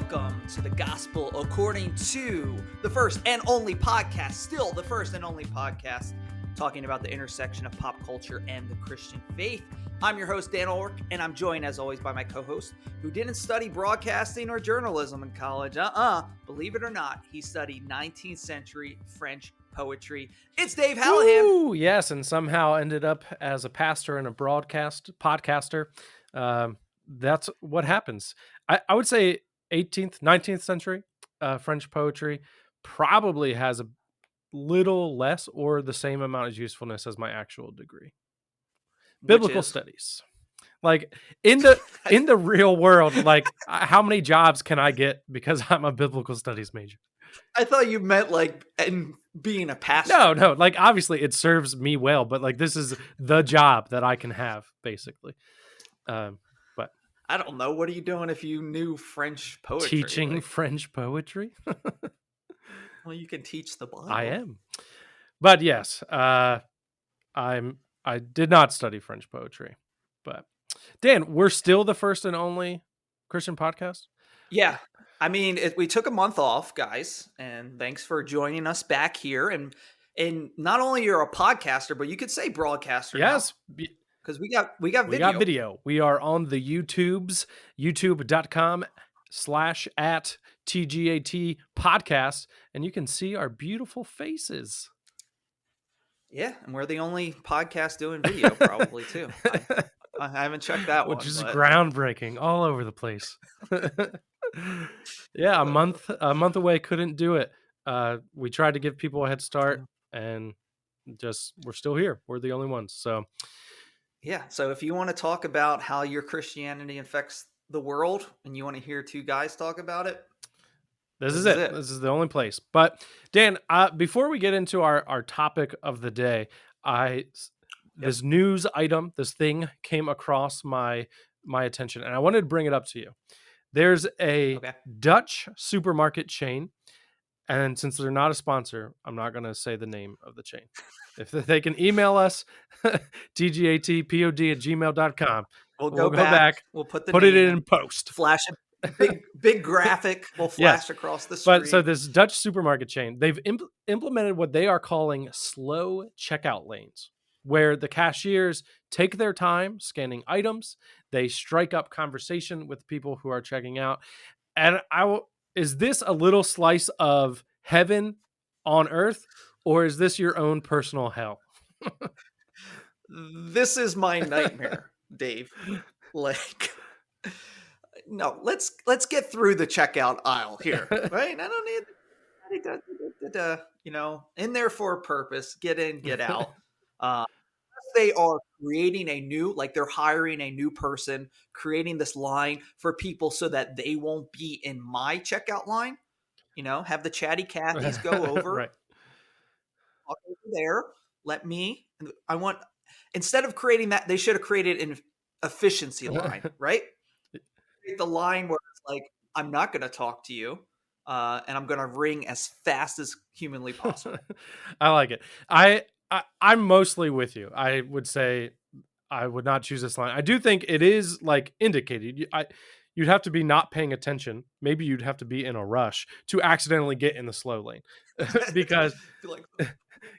welcome to the Gospel According to the first and only podcast, still the first and only podcast, talking about the intersection of pop culture and the Christian faith. I'm your host, Dan Ulrich, and I'm joined, as always, by my co-host, who didn't study broadcasting or journalism in college. Believe it or not, he studied 19th century French poetry. It's Dave Hallahan. Ooh, yes, and somehow ended up as a pastor and a podcaster. That's what happens. I would say 18th, 19th century French poetry probably has a little less or the same amount of usefulness as my actual degree. Biblical studies. Like in the real world, like how many jobs can I get because I'm a biblical studies major? I thought you meant like in being a pastor. No, like obviously it serves me well, but like this is the job that I can have basically. But I don't know. What are you doing if you knew French poetry? Teaching French poetry? Well, you can teach the Bible. I am. But yes, I did not study French poetry. But Dan, we're still the first and only Christian podcast? Yeah. I mean, we took a month off, guys, and thanks for joining us back here. And not only you're a podcaster, but you could say broadcaster. Yes. Because we got video. We got video. We are on the YouTubes, youtube.com/@tgatpod, and you can see our beautiful faces. Yeah, and we're the only podcast doing video probably too. I haven't checked that one. Which is groundbreaking all over the place. Yeah, a month away, couldn't do it. We tried to give people a head start, and we're still here. We're the only ones. So yeah, so if you want to talk about how your Christianity affects the world and you want to hear two guys talk about it, this is it. This is the only place. But Dan, before we get into our topic of the day, this news item, this thing came across my attention, and I wanted to bring it up to you. There's a Dutch supermarket chain, and since they're not a sponsor, I'm not going to say the name of the chain. If they can email us, tgatpod@gmail.com. We'll go back. We'll put it in post. Flash a big graphic. Will flash across the screen. But so this Dutch supermarket chain, they've implemented what they are calling slow checkout lanes, where the cashiers take their time scanning items. They strike up conversation with people who are checking out. And is this a little slice of heaven on earth, or is this your own personal hell? This is my nightmare, Dave. Like, no, let's get through the checkout aisle here, right? I don't need in there for a purpose. Get in, get out. They are creating they're hiring a new person, creating this line for people so that they won't be in my checkout line. Have the chatty Cathys go over, right. Walk over there. Instead of creating that, they should have created an efficiency line, right? The line where it's like, I'm not going to talk to you, and I'm going to ring as fast as humanly possible. I like it. I'm mostly with you. I would say I would not choose this line. I do think it is like indicated. You'd have to be not paying attention. Maybe you'd have to be in a rush to accidentally get in the slow lane because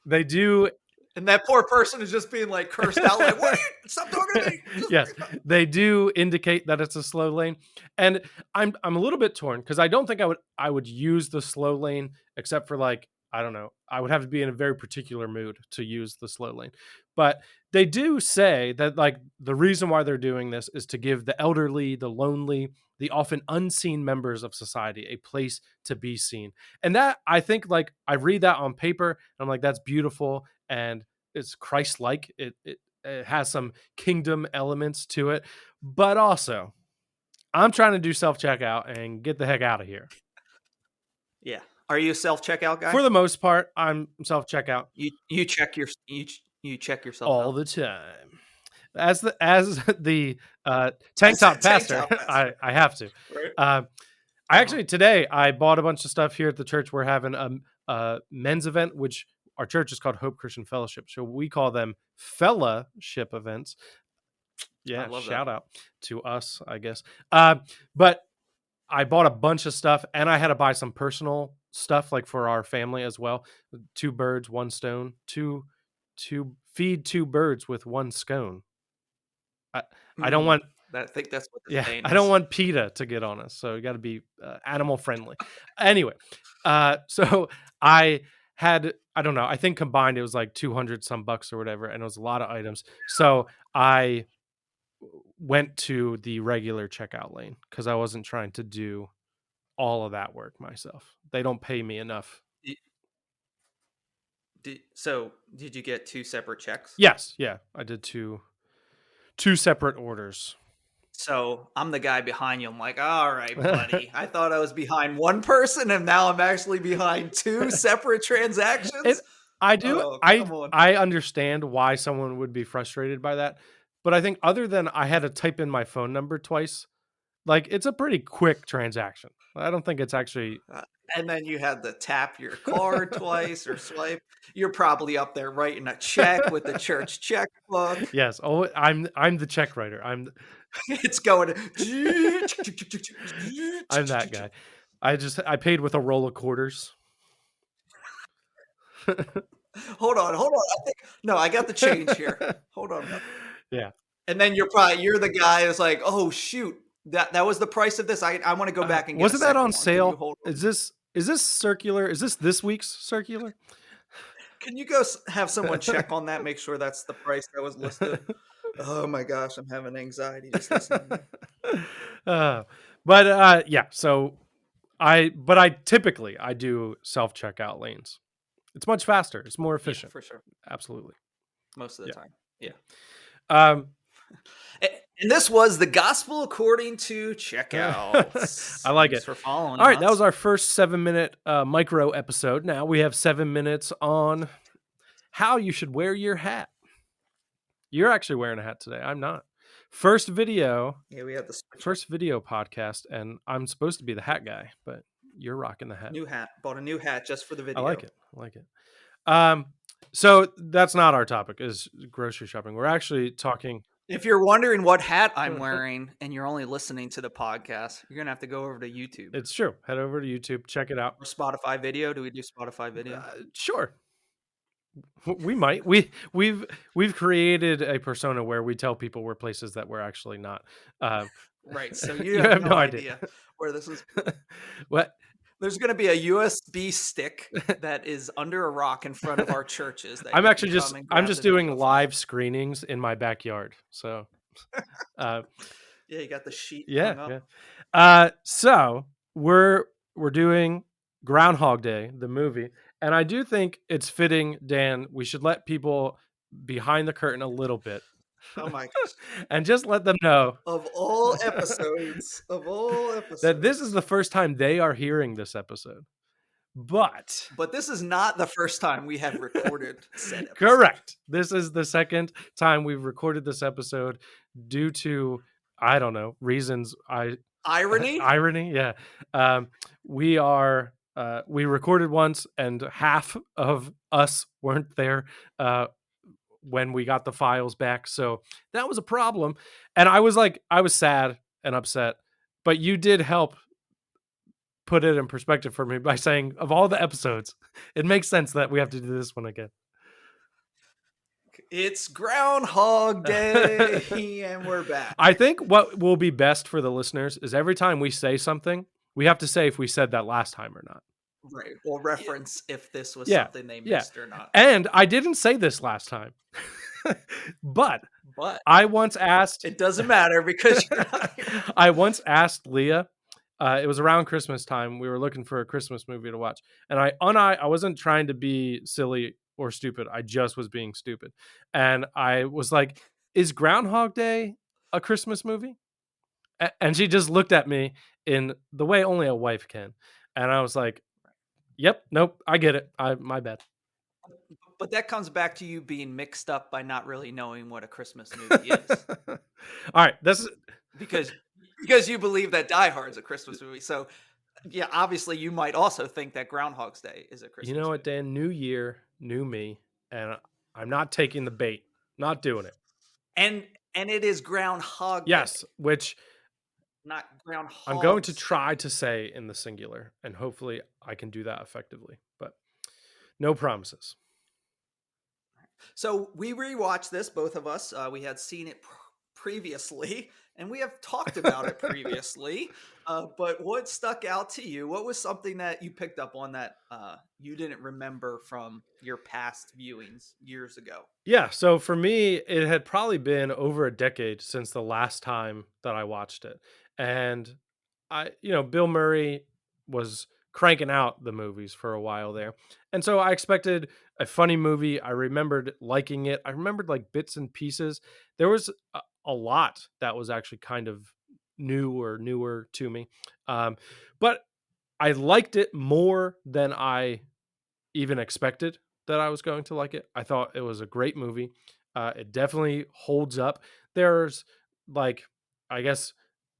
they do. And that poor person is just being like cursed out. Like, what? Stop talking to me. Yes, they do indicate that it's a slow lane, and I'm a little bit torn because I don't think I would use the slow lane except for like, I don't know. I would have to be in a very particular mood to use the slow lane. But they do say that like the reason why they're doing this is to give the elderly, the lonely, the often unseen members of society a place to be seen. And that, I think, like I read that on paper and I'm like, that's beautiful and it's Christ-like. It has some kingdom elements to it. But also, I'm trying to do self-checkout and get the heck out of here. Yeah. Are you a self-checkout guy? For the most part, I'm self-checkout. You check yourself all out. The time. As the tank top pastor, I have to. Right. I actually today I bought a bunch of stuff here at the church. We're having a men's event, which our church is called Hope Christian Fellowship, so we call them fellowship events. Yeah, shout out to us, I guess. But I bought a bunch of stuff, and I had to buy some personal stuff, like, for our family as well. 2 birds, 1 stone, 2 feed 2 birds with 1 scone. I I don't want I think that's what the yeah, saying I don't is. want PETA to get on us, so you gotta be, animal friendly. Anyway, so I had I don't know, I think combined it was like 200 some bucks or whatever, and it was a lot of items. So I went to the regular checkout lane because I wasn't trying to do all of that work myself. They don't pay me enough. Y- so, did you get 2 separate checks? Yes, yeah, I did 2 separate orders. So, I'm the guy behind you. I'm like, "All right, buddy. I thought I was behind one person, and now I'm actually behind 2 separate It transactions? I do Oh, come on." I understand why someone would be frustrated by that, but I think other than I had to type in my phone number twice, like, it's a pretty quick transaction. I don't think it's actually Uh, and then you had to tap your card twice or swipe. You're probably up there writing a check with the church checkbook. Yes, oh, I'm the check writer. It's going I'm that guy. I paid with a roll of quarters. Hold on, hold on. I think no, I got the change here. Hold on. Yeah. And then you're the guy that's like, "Oh shoot, that was the price of this. I want to go back and get a Wasn't that second on one. Can you sale? hold on? Is this circular? Is this week's circular? Can you go have someone check on that, make sure that's the price that was listed?" Oh my gosh, I'm having anxiety just listening to you. Uh, yeah, so I typically I do self-checkout lanes. It's much faster. It's more Yeah, efficient. for sure. Absolutely. Most of the Yeah. time. Yeah. Um And this was the gospel according to checkouts. I like Thanks it. for following All right, that us. was our first 7-minute micro episode. Now we have 7 minutes on how you should wear your hat. You're actually wearing a hat today. I'm not. First video Yeah, we had the switch. First video podcast, and I'm supposed to be the hat guy, but you're rocking the hat. New hat. Bought a new hat just for the video. I like it. I like it. So that's not our topic, is grocery shopping. We're actually talking. If you're wondering what hat I'm wearing and you're only listening to the podcast, you're gonna have to go over to YouTube It's true. Head over to YouTube, check it out. or Spotify video. Do we do Spotify video? Sure. We might. We've created a persona where we tell people we're places that we're actually not. Right. So you you have no idea where this is. What? There's going to be a USB stick that is under a rock in front of our churches. That I'm you actually can just come and I'm grab just the doing video live screenings in my backyard. So, Yeah, you got the sheet hung up. yeah. So we're doing Groundhog Day, the movie, and I do think it's fitting, Dan. We should let people behind the curtain a little bit. Oh my gosh. And just let them know Of all episodes, that this is the first time they are hearing this episode. But this is not the first time we have recorded said episode. correct. This is the second time we've recorded this episode due to, I don't know, reasons. Irony? Irony, yeah. We recorded once and half of us weren't there when we got the files back. So that was a problem. And I was sad and upset, but you did help put it in perspective for me by saying, of all the episodes, it makes sense that we have to do this one again. It's Groundhog Day and we're back. I think what will be best for the listeners is every time we say something, we have to say if we said that last time or not. Right. We'll reference if this was something they missed or not. And I didn't say this last time. but I once asked. It doesn't matter because you're not here. I once asked Leah. It was around Christmas time. We were looking for a Christmas movie to watch, and I wasn't trying to be silly or stupid. I just was being stupid, and I was like, "Is Groundhog Day a Christmas movie?" And she just looked at me in the way only a wife can, and I was like, "Yep, nope, I get it. My bad." But that comes back to you being mixed up by not really knowing what a Christmas movie is. All right, this is because you believe that Die Hard is a Christmas movie. So, yeah, obviously you might also think that Groundhog's Day is a Christmas movie. You know what, Dan? New year, new me, and I'm not taking the bait. Not doing it. And it is Groundhog Day. Yes, which not I'm going to groundhogs. try to say in the singular, and hopefully I can do that effectively, but no promises. So we rewatched this, both of us. We had seen it previously, and we have talked about it previously. But what stuck out to you? What was something that you picked up on that you didn't remember from your past viewings years ago? Yeah, so for me, it had probably been over a decade since the last time that I watched it. And Bill Murray was cranking out the movies for a while there. And so I expected a funny movie. I remembered liking it. I remembered like bits and pieces. There was a lot that was actually kind of newer to me. But I liked it more than I even expected that I was going to like it. I thought it was a great movie. It definitely holds up. There's like, I guess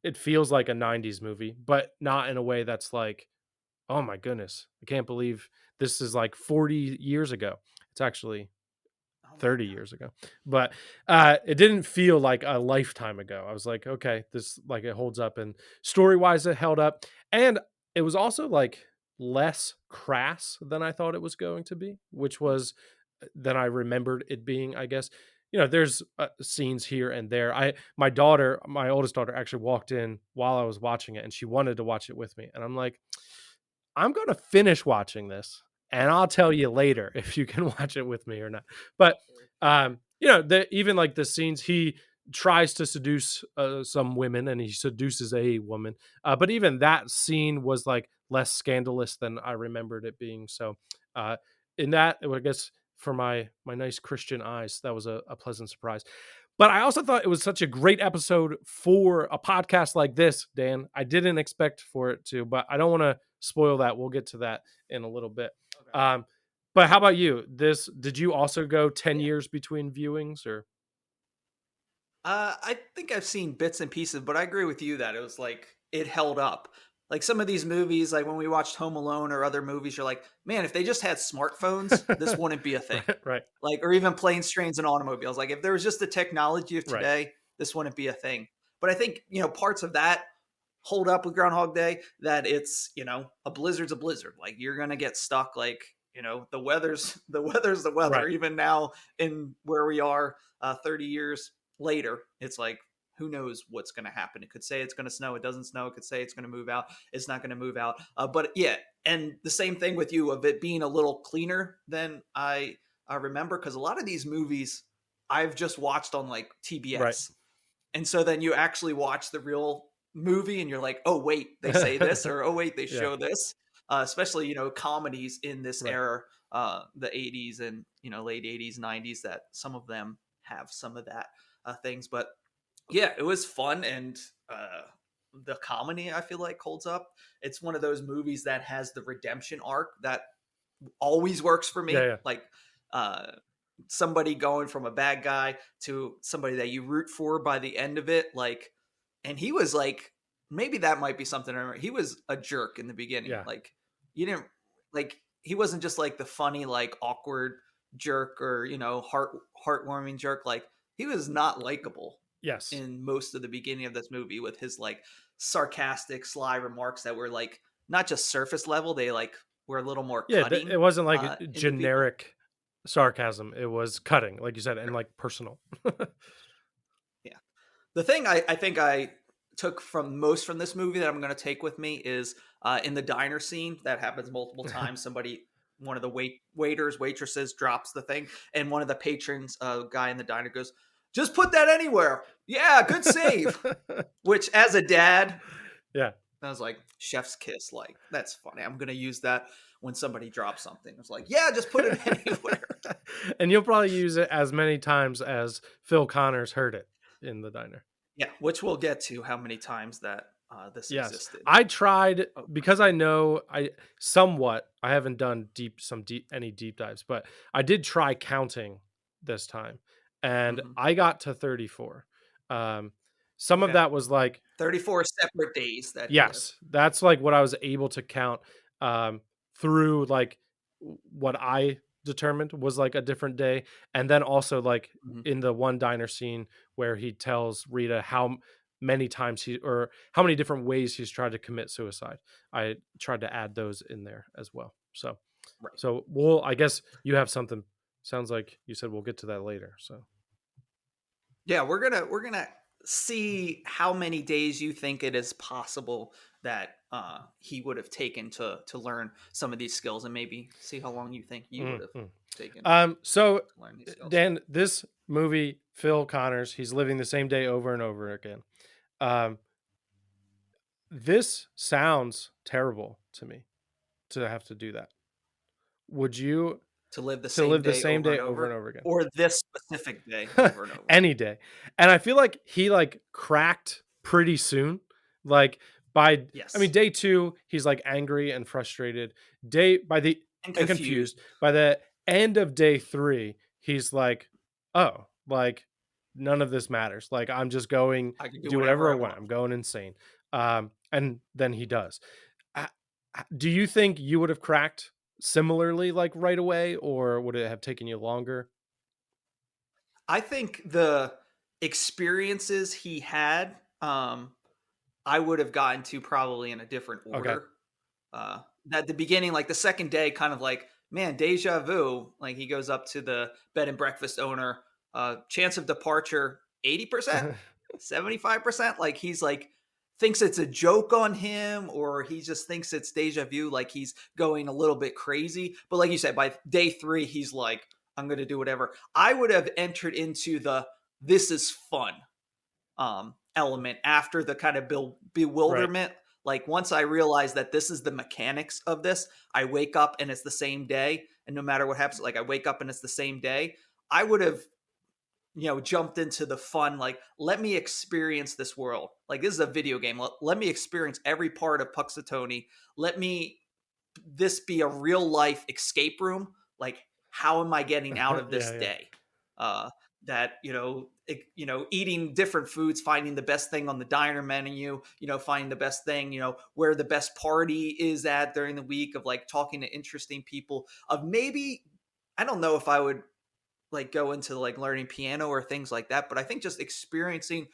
it feels like a 90s movie, but not in a way that's like, oh my goodness, I can't believe this is like 40 years ago. It's actually Oh my 30 god! years ago. But it didn't feel like a lifetime ago. I was like, okay, this like it holds up, and story-wise it held up. And it was also like less crass than I thought it was going to be, which was than I remembered it being, I guess. There's scenes here and there. My daughter, my oldest daughter actually walked in while I was watching it, and she wanted to watch it with me. And I'm like, I'm going to finish watching this and I'll tell you later if you can watch it with me or not. But even like the scenes he tries to seduce some women and he seduces a woman. But even that scene was like less scandalous than I remembered it being. So uh in that, I guess for my nice Christian eyes, that was a pleasant surprise. But I also thought it was such a great episode for a podcast like this, Dan. I didn't expect for it to, but I don't want to spoil that. We'll get to that in a little bit. Okay. But how about you? Did you also go 10 Yeah. years between viewings or? I think I've seen bits and pieces, but I agree with you that it was like it held up. Like some of these movies, like when we watched Home Alone or other movies, you're like, man, if they just had smartphones, this wouldn't be a thing. Right. Like, or even planes, trains, and automobiles. Like, if there was just the technology of Right. today, this wouldn't be a thing. But I think, parts of that hold up with Groundhog Day, that it's, a blizzard's a blizzard. Like, you're going to get stuck. Like, the weather's the weather. Right. Even now in where we are 30 years later, it's like, who knows what's going to happen. It could say it's going to snow, it doesn't snow. It could say it's going to move out, it's not going to move out. But yeah, and the same thing with you of it being a little cleaner than I remember, because a lot of these movies I've just watched on like Right. TBS. And so then you actually watch the real movie and you're like, oh, wait, they say this, or oh, wait, they Yeah. show this. Especially, comedies in this Right. era, the 80s and, late 80s, 90s, that some of them have some of that things. But yeah, it was fun. And the comedy, I feel like, holds up. It's one of those movies that has the redemption arc that always works for Yeah. me. Yeah. Like somebody going from a bad guy to somebody that you root for by the end of it. Like, and he was like, maybe that might be something I remember. He was a jerk in the beginning. Yeah. Like, you didn't like, he wasn't just like the funny, like awkward jerk or, heartwarming jerk. Like, he was not likable Yes. in most of the beginning of this movie with his like sarcastic, sly remarks that were like not just surface level. They like were a little more Yeah. cutting It wasn't like into people. generic sarcasm. It was cutting, like you said, and like personal. Yeah. The thing I think I took from this movie that I'm going to take with me is in the diner scene that happens multiple times. One of the waitresses drops the thing, and one of the patrons, guy in the diner goes, "Just put that anywhere." Yeah, good save. Which, as a dad, Yeah. I was like, chef's kiss. Like, that's funny. I'm going to use that when somebody drops something. It's like, yeah, just put it anywhere. And you'll probably use it as many times as Phil Connors heard it in the diner. Yeah, which we'll get to how many times that this Yes. existed. I tried Oh, because I know I haven't done any deep dives, but I did try counting this time and mhm. I got to 34. Some of Okay. that was like, 34 separate days that he lived. yes, that's like what I was able to count through like what I determined was like a different day. And then also like Mhm. in the one diner scene where he tells Rita how many times or how many different ways he's tried to commit suicide. I tried to add those in there as well. So Right. I guess you have something. Sounds like you said we'll get to that later. So Yeah, we're gonna see how many days you think it is possible that he would have taken to learn some of these skills, and maybe see how long you think you would have mhm. taken So to learn these skills. Dan, this movie, Phil Connors, he's living the same day over and over again. Um, this sounds terrible to me to have to do that. Would you To live the to same live the day same over day and over over, and over again? or this specific day over and over. Any day. And I feel like he like cracked pretty soon. Like I mean, Yes, day 2, he's like angry and frustrated. Day by the and and confused. confused. By the end of day 3, he's like, "Oh, like none of this matters. Like I'm just going I can to do do whatever whatever I I want. want. I'm going insane." And then he does. Uh, do you think you would have cracked similarly like right away, or would it have taken you longer? I think the experiences he had, I would have gotten to probably in a different Okay. order. At the beginning, like the second day, kind of like, man, deja vu. Like he goes up to the bed and breakfast owner, chance of departure 80%, 75%. Like he's like, thinks it's a joke on him, or he just thinks it's deja vu, like he's going a little bit crazy. But like you said, by day 3, he's like, I'm going to do whatever. I would have entered into the this is fun element after the kind of Right. bewilderment. Like once I realized that this is the mechanics of this, I wake up and it's the same day, and no matter what happens, like I wake up and it's the same day. I would have, jumped into the fun. Like, let me experience this world. Like this is a video game. Let me experience every part of Puxatony. Let me this be a real life escape room. Like, how am I getting out of this Yeah, yeah. day? That eating different foods, finding the best thing on the diner menu, finding the best thing, where the best party is at during the week, of like talking to interesting people, of maybe, I don't know if I would like go into like learning piano or things like that, but I think just experiencing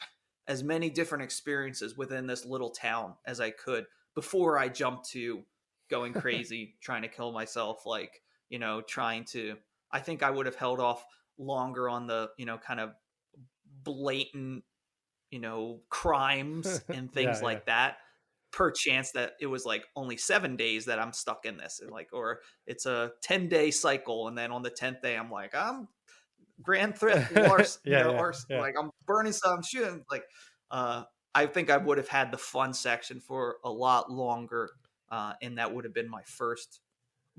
as many different experiences within this little town as I could before I jumped to going crazy, trying to kill myself, like, trying to, I think I would have held off longer on the, kind of blatant, crimes and Yeah, things yeah. like that. Per chance that it was like only 7 days that I'm stuck in this, and like, or it's a 10-day cycle, and then on the 10th day, I'm like, I'm grand theft larceny, Yeah, yeah, arson, yeah. like I'm burning stuff, I'm shooting, like, uh, I think I would have had the fun section for a lot longer, and that would have been my first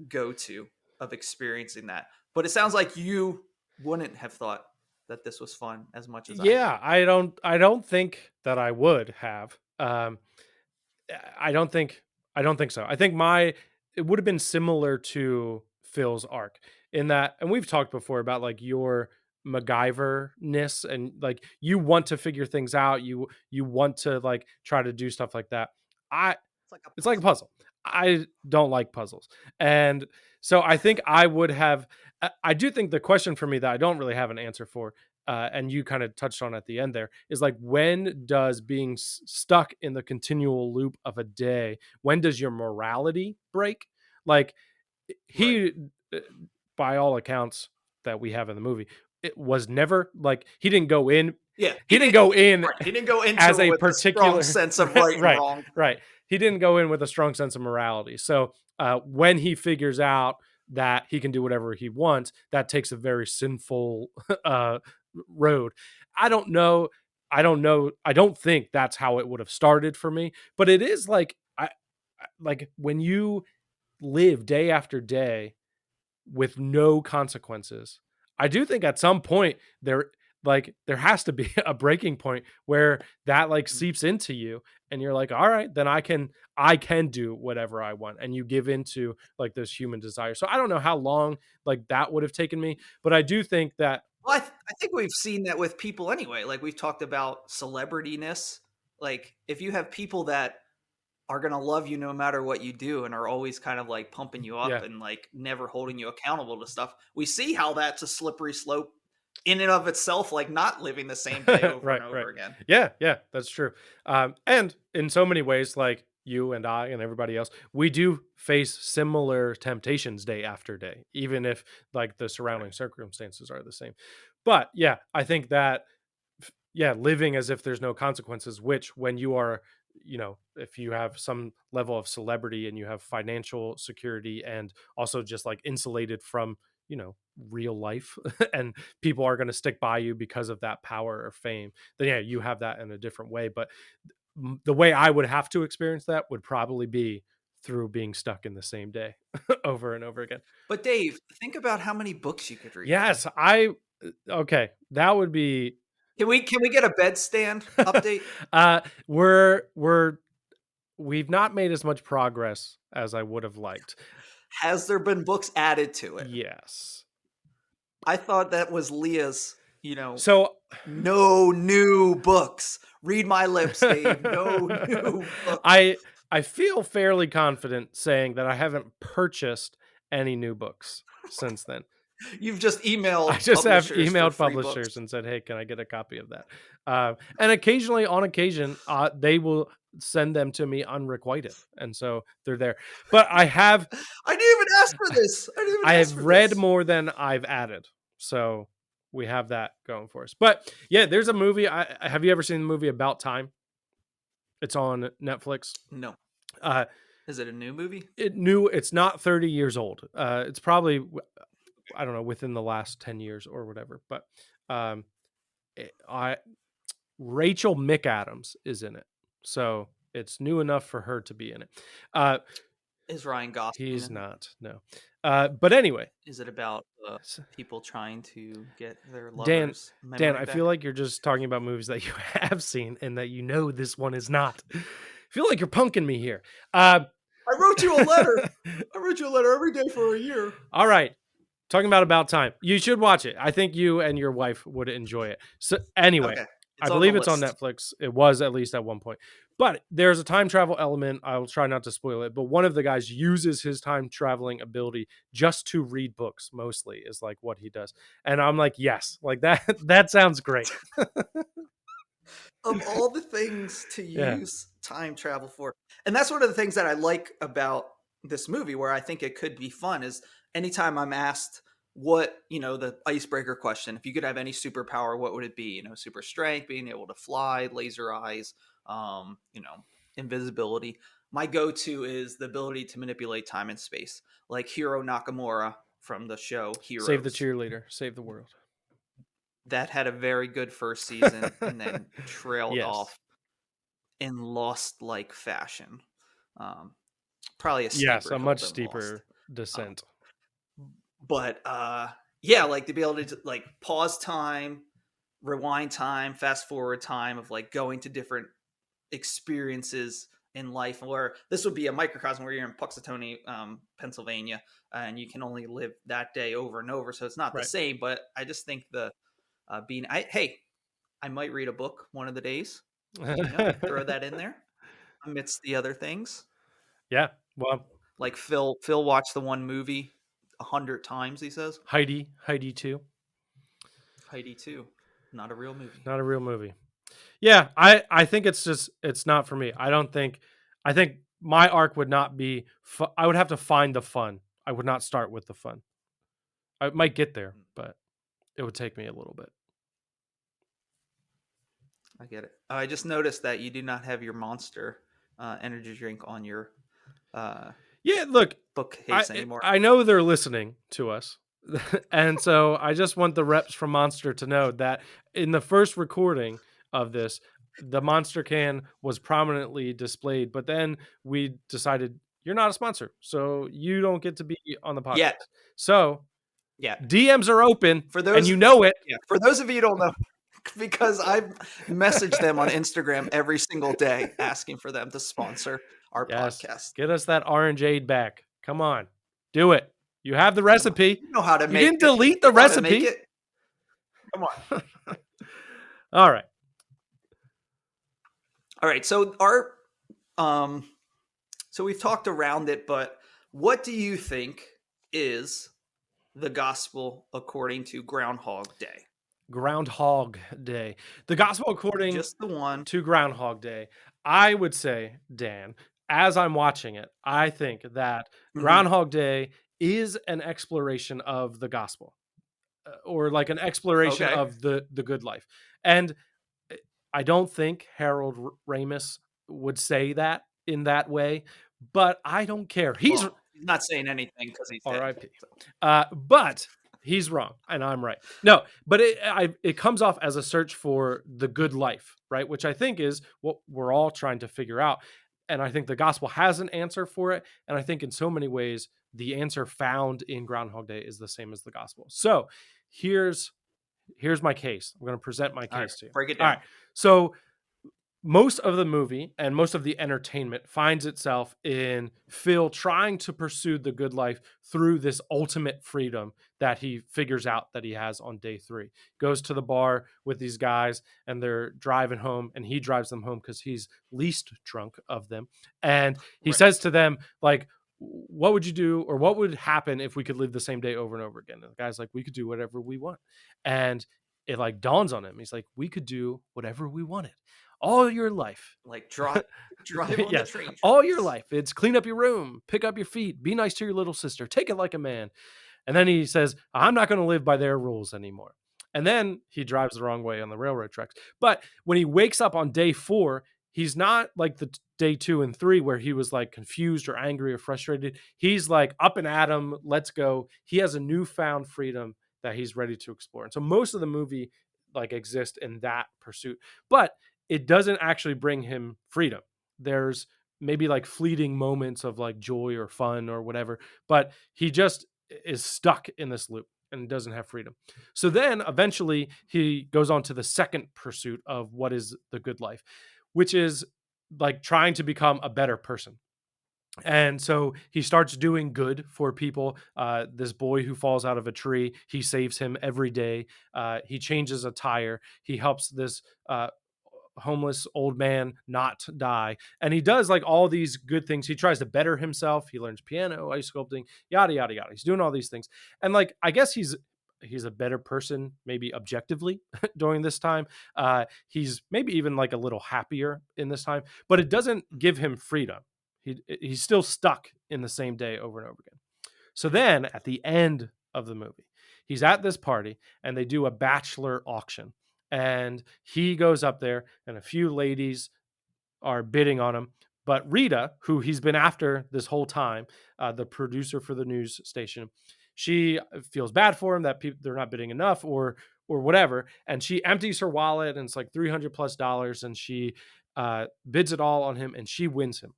go-to of experiencing that. But it sounds like you wouldn't have thought that this was fun as much as I did. Yeah, I don't think that I would have. I don't think I don't think so. I think my it would have been similar to Phil's arc in that, and we've talked before about like your MacGyver-ness, and like you want to figure things out. You want to like try to do stuff like that. I It's like a It's like a puzzle. puzzle. I don't like puzzles. And so I think I would have I do think the question for me that I don't really have an answer for, and you kind of touched on at the end there, is like, when does being stuck in the continual loop of a day, when does your morality break? Like Right. he, uh, by all accounts that we have in the movie, it was never like Yeah, he didn't go in right. He didn't go into as it a with a strong particular sense of right and right, wrong. right. He didn't go in with a strong sense of morality. So when he figures out that he can do whatever he wants, that takes a very sinful uh, road. I don't know. I don't know. I don't think that's how it would have started for me. But it is like like when you live day after day with no consequences. I do think at some point there has to be a breaking point where that like Mhm. seeps into you and you're like, all right, then I can do whatever I want, and you give into like those human desires. So I don't know how long like that would have taken me, but I do think that Well, I think we've seen that with people anyway. Like we've talked about celebrityness. Like if you have people that are gonna love you no matter what you do and are always kind of like pumping you up yeah, and like never holding you accountable to stuff, we see how that's a slippery slope in and of itself like not living the same day over Right, and over right. again. Yeah, that's true. And in so many ways, like you and I and everybody else, we do face similar temptations day after day, even if like the surrounding circumstances are the same. But yeah, I think that yeah, living as if there's no consequences, which when you are, if you have some level of celebrity and you have financial security and also just like insulated from, real life and people are going to stick by you because of that power or fame, then yeah, you have that in a different way. But the way I would have to experience that would probably be through being stuck in the same day over and over again. But Dave, think about how many books you could read. Yes, okay, that would be Can we get a bedstand update? uh we've not made as much progress as I would have liked. Has there been books added to it? Yes. I thought that was Leah's, So no new books. Read my lips, Dave. No new books. I feel fairly confident saying that I haven't purchased any new books since then. You've just I emailed just have publishers for emailed free publishers books. and said, "Hey, can I get a copy of that?" And occasionally, on occasion, they will send them to me unrequited, and so they're there. But I have I didn't even ask for this. I didn't even I ask have for read this. more than I've added, so we have that going for us. But yeah, there's a movie. Have you ever seen the movie About Time? It's on Netflix. No. Uh, Is it a new movie? it's not 30 years old. It's probably I don't know within the last 10 years or whatever. But um, I Rachel McAdams is in it, so it's new enough for her to be in it. Is Ryan Gosling He's in it? not, no. But anyway, Is it about s- people trying to get their Dan, lovers' Dan, memory I back? feel like you're just talking about movies that you have seen and that this one is not. I feel like you're punking me here. I wrote you a letter. I wrote you a letter every day for a year. All right. Talking About Time. You should watch it. I think you and your wife would enjoy it. So anyway, Okay. I It's on the believe it's on list. Netflix. It was at least at one point. But there's a time travel element. I will try not to spoil it. But one of the guys uses his time traveling ability just to read books, mostly, is like what he does. And I'm like, yes, like that. That sounds great. Of all the things to Yeah. use time travel for. And that's one of the things that I like about this movie, where I think it could be fun, is anytime I'm asked what, the icebreaker question, if you could have any superpower, what would it be? Super strength, being able to fly, laser eyes, um, you know, invisibility. My go-to is the ability to manipulate time and space, like Hiro Nakamura from the show Heroes. Save the cheerleader. Save the world. That had a very good first season and then trailed Yes. off in Lost-like fashion. Probably a Yes, steeper a hill much than steeper Lost. descent. But yeah, like to be able to like pause time, rewind time, fast forward time of like going to different experiences in life, where this would be a microcosm where you're in Puxatawny, Pennsylvania, and you can only live that day over and over. So it's not the Right. same, but I just think the I might read a book one of the days. Throw that in there amidst the other things. Yeah. Well, Like Phil watched the one movie 100 times. He says Heidi 2. Heidi too, not a real movie. Not a real movie. Yeah, I think it's not for me. I think my arc would not be I would have to find the fun. I would not start with the fun. I might get there, but it would take me a little bit. I get it. I just noticed that you do not have your Monster energy drink on your Yeah, look, bookcase anymore. I know they're listening to us. And so I just want the reps from Monster to know that in the first recording of this, the Monster can was prominently displayed, but then we decided you're not a sponsor, so you don't get to be on the podcast. Yet. So Yeah. DMs are open, For those, and you know it. Yeah. For those of you who don't know, because I've messaged them on Instagram every single day asking for them to sponsor our podcast. Get us that orange aid back. Come on, do it. You have the recipe. You know how to You make didn't delete the You know how to make recipe. it. Come on. All right. All right. So so we've talked around it, but what do you think is the gospel according to Groundhog Day? Groundhog Day. The gospel according Just the one. to Groundhog Day, I would say, Dan, as I'm watching it, I think that Mhm. Groundhog Day is an exploration of the gospel, or like an exploration Okay. of the good life. And eh, I don't think Harold Ramis would say that in that way, but I don't care. He's Well, he's not saying anything because he's dead. R.I.P. But he's wrong, and I'm right. No, but it comes off as a search for the good life, right? Which I think is what we're all trying to figure out. And I think the gospel has an answer for it. And I think in so many ways, the answer found in Groundhog Day is the same as the gospel. So here's my case. I'm going to present my All right, case to you. break it All right. down. So most of the movie and most of the entertainment finds itself in Phil trying to pursue the good life through this ultimate freedom that he figures out that he has on day 3. Goes to the bar with these guys and they're driving home, and he drives them home because he's least drunk of them. And he Right. says to them, like, what would you do, or what would happen if we could live the same day over and over again? And the guy's like, we could do whatever we want. And it like dawns on him. He's like, we could do whatever we wanted all your life. Like drive on the Yes, train all your tracks. life. It's clean up your room, pick up your feet, be nice to your little sister, take it like a man. And then he says, I'm not going to live by their rules anymore. And then he drives the wrong way on the railroad tracks. But when he wakes up on day 4, he's not like the day 2 and 3 where he was like confused or angry or frustrated. He's like up and at 'em, let's go. He has a newfound freedom that he's ready to explore. And so most of the movie like exists in that pursuit. But it doesn't actually bring him freedom. There's maybe like fleeting moments of like joy or fun or whatever, but he just is stuck in this loop and doesn't have freedom. So then eventually he goes on to the second pursuit of what is the good life, which is like trying to become a better person. And so he starts doing good for people. This boy who falls out of a tree, he saves him every day. He changes a tire. He helps this homeless old man not die. And he does like all these good things. He tries to better himself. He learns piano, ice sculpting, yada yada yada. He's doing all these things. And like I guess he's a better person maybe objectively during this time. He's maybe even like a little happier in this time, but it doesn't give him freedom. He's still stuck in the same day over and over again. So then at the end of the movie, he's at this party and they do a bachelor auction. And he goes up there and a few ladies are bidding on him. But Rita, who he's been after this whole time, the producer for the news station, she feels bad for him that they're not bidding enough or whatever. And she empties her wallet and it's like $300+ and she bids it all on him and she wins him.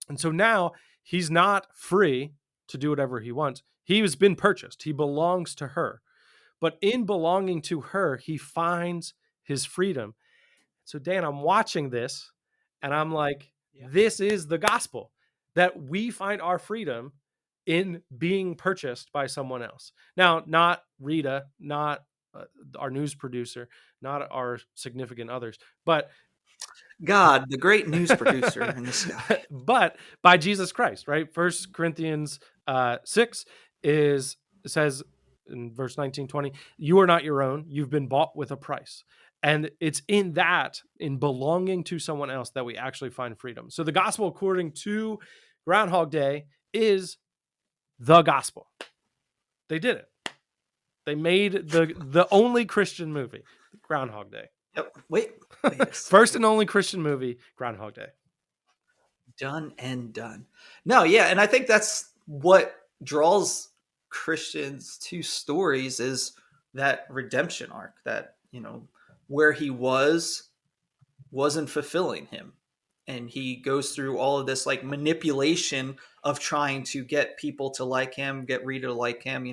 And so now he's not free to do whatever he wants. He has been purchased. He belongs to her. But in belonging to her, he finds his freedom. So, Dan, I'm watching this and I'm like, Yeah. this is the gospel, that we find our freedom in being purchased by someone else. Now, not Rita, not our news producer, not our significant others, but God, the great news producer in the sky. but by Jesus Christ, right? First Corinthians 6 says in verse 19-20, you are not your own, you've been bought with a price. And it's in that, in belonging to someone else, that we actually find freedom. So the gospel according to Groundhog Day is the gospel. They did it. They made the only Christian movie, Groundhog Day. Yep. Wait a second. First and only Christian movie, Groundhog Day. Done and done. No, yeah, and I think that's what draws Christians to stories is that redemption arc that, where he wasn't fulfilling him. And he goes through all of this like manipulation of trying to get people to like him, get Rita to like him,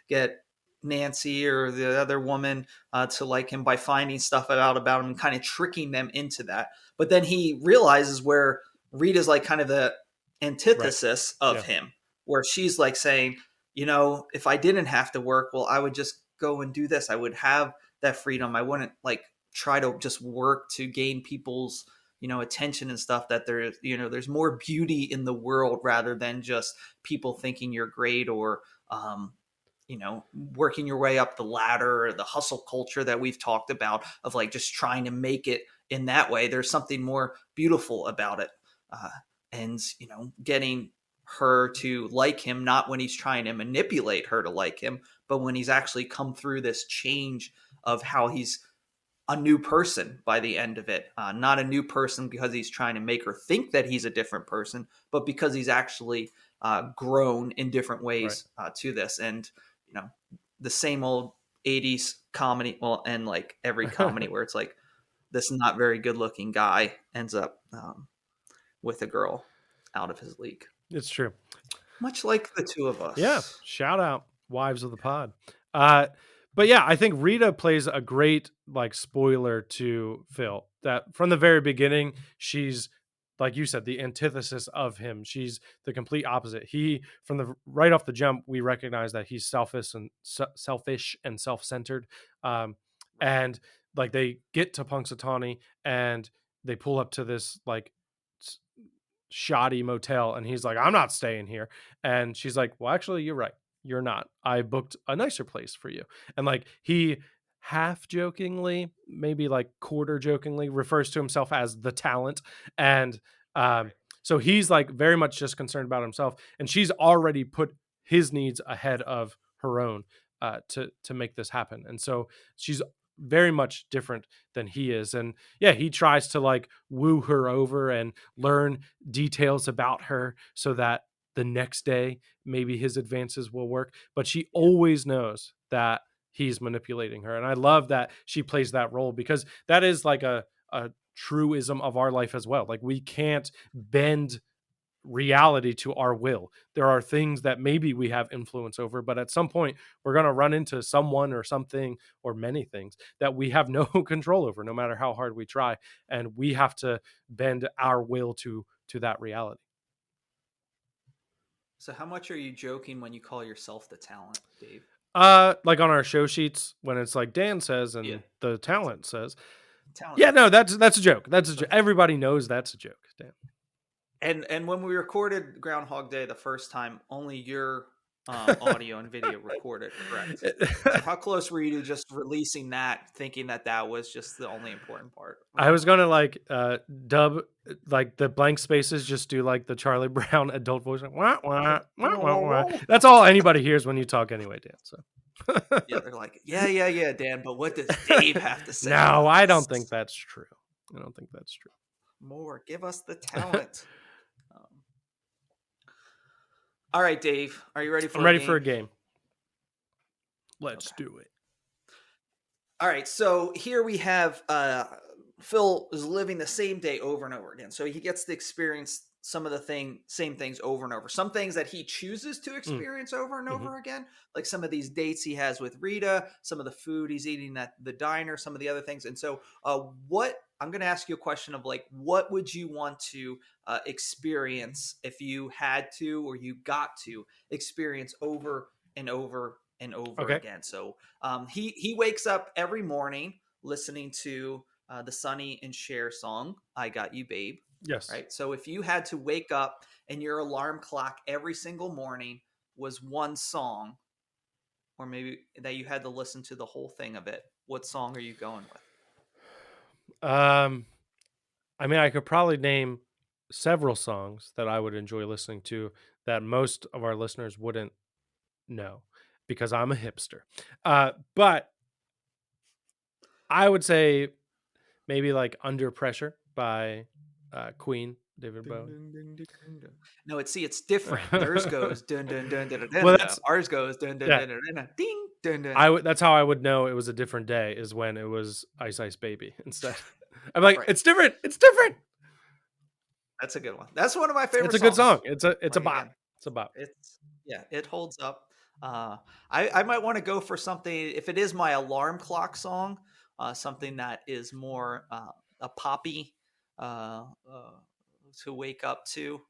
get Nancy or the other woman to like him by finding stuff out about him and kind of tricking them into that. But then he realizes where Rita's like kind of the antithesis of him, where she's like saying, if I didn't have to work, well, I would just go and do this. I would have that freedom. I wouldn't like try to just work to gain people's, attention and stuff, that there's more beauty in the world rather than just people thinking you're great or, working your way up the ladder, or the hustle culture that we've talked about, of like just trying to make it in that way. There's something more beautiful about it. And getting her to like him, not when he's trying to manipulate her to like him, but when he's actually come through this change of how he's a new person by the end of it. Not a new person because he's trying to make her think that he's a different person, but because he's actually grown in different ways to this. And the same old 80s comedy, well, and like every comedy where it's like this not very good looking guy ends up with a girl out of his league. It's true. Much like the two of us. Yeah. Shout out wives of the pod. But yeah, I think Rita plays a great like spoiler to Phil, that from the very beginning, she's, like you said, the antithesis of him. She's the complete opposite. He, from the right off the jump, we recognize that he's selfish and self-centered. And like they get to Punxsutawney and they pull up to this like shoddy motel, and he's like, I'm not staying here. And she's like, well, actually, you're right. You're not. I booked a nicer place for you. And like he half jokingly, maybe like quarter jokingly, refers to himself as the talent. And so he's like very much just concerned about himself. And she's already put his needs ahead of her own to make this happen. And so she's very much different than he is. And yeah, he tries to like woo her over and learn details about her so that the next day maybe his advances will work, but she always knows that he's manipulating her. And I love that she plays that role, because that is like a truism of our life as well. Like we can't bend reality to our will. There are things that maybe we have influence over, but at some point we're going to run into someone or something or many things that we have no control over, no matter how hard we try, and we have to bend our will to that reality. So how much are you joking when you call yourself the talent, Dave? Like on our show sheets when it's like Dan says and the talent says. Yeah, no, that's a joke. That's a joke. Everybody knows that's a joke, Dan. And when we recorded Groundhog Day the first time, only your audio and video recorded, correct? So how close were you to just releasing that, thinking that was just the only important part? I was gonna like dub like the blank spaces, just do like the Charlie Brown adult voice. Like, wah, wah, wah, wah, wah. That's all anybody hears when you talk anyway, Dan. So yeah, they're like, yeah, Dan, but what does Dave have to say? No, I don't think that's true. More, give us the talent. All right, Dave, are you ready for I'm ready for a game. Let's do it. All right, so here we have Phil is living the same day over and over again. So he gets to experience some of the same things over and over. Some things that he chooses to experience over and over again, like some of these dates he has with Rita, some of the food he's eating at the diner, some of the other things. And so I'm going to ask you a question of like, what would you want to experience if you had to, or you got to experience over and over and over again? So he wakes up every morning listening to the Sonny and Cher song, I Got You, Babe. Yes. Right. So if you had to wake up and your alarm clock every single morning was one song, or maybe that you had to listen to the whole thing of it, what song are you going with? I mean, I could probably name several songs that I would enjoy listening to that most of our listeners wouldn't know, because I'm a hipster. But I would say maybe like Under Pressure by Queen, David Bowie. No, it's different. Theirs goes dun dun dun dun dun. Well, ours goes dun dun dun dun dun ding dun dun. That's how I would know it was a different day, is when it was Ice Ice Baby instead. I'm like, it's different. It's different. That's a good one. That's one of my favorite. It's a good song. It's a bop. Again, it's a bop. It holds up. I might want to go for something, if it is my alarm clock song, something that is more a poppy to wake up to.